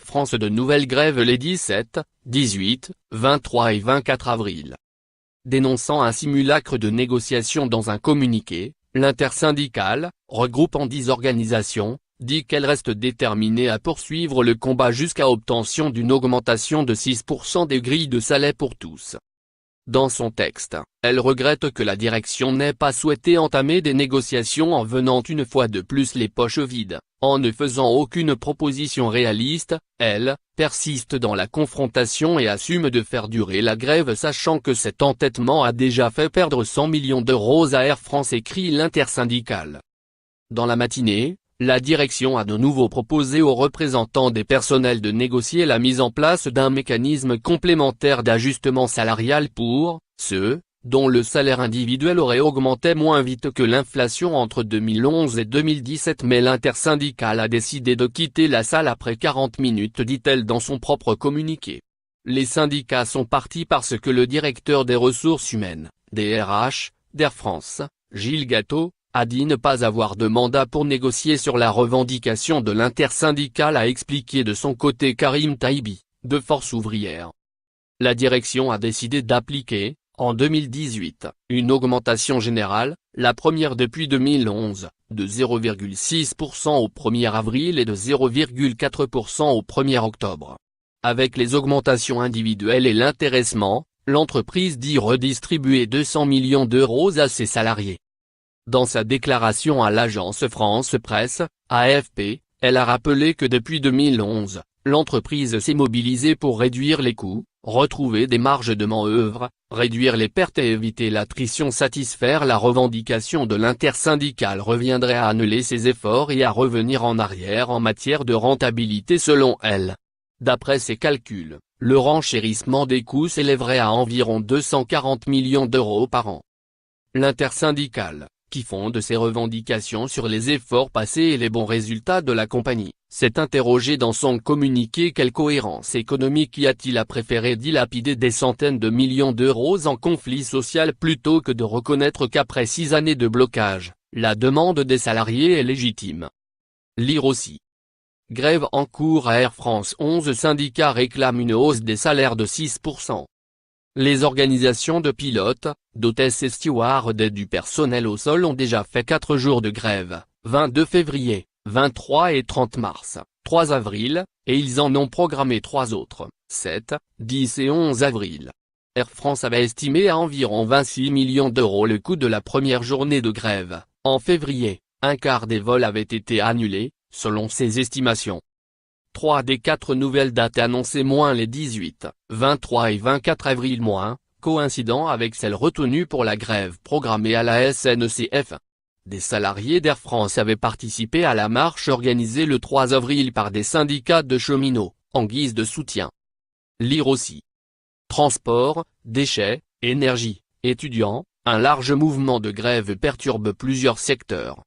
France de nouvelles grèves les 17, 18, 23 et 24 avril. Dénonçant un simulacre de négociation dans un communiqué, l'intersyndicale, regroupant 10 organisations, dit qu'elle reste déterminée à poursuivre le combat jusqu'à obtention d'une augmentation de 6% des grilles de salaire pour tous. Dans son texte, elle regrette que la direction n'ait pas souhaité entamer des négociations en venant une fois de plus les poches vides, en ne faisant aucune proposition réaliste. Elle persiste dans la confrontation et assume de faire durer la grève sachant que cet entêtement a déjà fait perdre 100 millions d'euros à Air France, écrit l'intersyndicale. Dans la matinée, la direction a de nouveau proposé aux représentants des personnels de négocier la mise en place d'un mécanisme complémentaire d'ajustement salarial pour ceux dont le salaire individuel aurait augmenté moins vite que l'inflation entre 2011 et 2017, mais l'intersyndicale a décidé de quitter la salle après 40 minutes, dit-elle dans son propre communiqué. Les syndicats sont partis parce que le directeur des ressources humaines, des RH, d'Air France, Gilles Gâteau, a dit ne pas avoir de mandat pour négocier sur la revendication de l'intersyndicale, a expliqué de son côté Karim Taïbi, de Force ouvrière. La direction a décidé d'appliquer, en 2018, une augmentation générale, la première depuis 2011, de 0,6% au 1er avril et de 0,4% au 1er octobre. Avec les augmentations individuelles et l'intéressement, l'entreprise dit redistribuer 200 millions d'euros à ses salariés. Dans sa déclaration à l'agence France Presse, AFP, elle a rappelé que depuis 2011, l'entreprise s'est mobilisée pour réduire les coûts, retrouver des marges de manœuvre, réduire les pertes et éviter l'attrition. Satisfaire la revendication de l'intersyndicale reviendrait à annuler ses efforts et à revenir en arrière en matière de rentabilité selon elle. D'après ses calculs, le renchérissement des coûts s'élèverait à environ 240 millions d'euros par an. L'intersyndicale, qui fonde ses revendications sur les efforts passés et les bons résultats de la compagnie, s'est interrogé dans son communiqué: quelle cohérence économique y a-t-il à préférer dilapider des centaines de millions d'euros en conflit social plutôt que de reconnaître qu'après 6 années de blocage, la demande des salariés est légitime. Lire aussi. Grève en cours à Air France, 11 syndicats réclament une hausse des salaires de 6%. Les organisations de pilotes, d'hôtesses et stewards et du personnel au sol ont déjà fait 4 jours de grève, 22 février, 23 et 30 mars, 3 avril, et ils en ont programmé 3 autres, 7, 10 et 11 avril. Air France avait estimé à environ 26 millions d'euros le coût de la première journée de grève. En février, un quart des vols avaient été annulés, selon ses estimations. 3 des 4 nouvelles dates annoncées moins les 18, 23 et 24 avril coïncidant avec celles retenues pour la grève programmée à la SNCF. Des salariés d'Air France avaient participé à la marche organisée le 3 avril par des syndicats de cheminots, en guise de soutien. Lire aussi. Transport, déchets, énergie, étudiants, un large mouvement de grève perturbe plusieurs secteurs.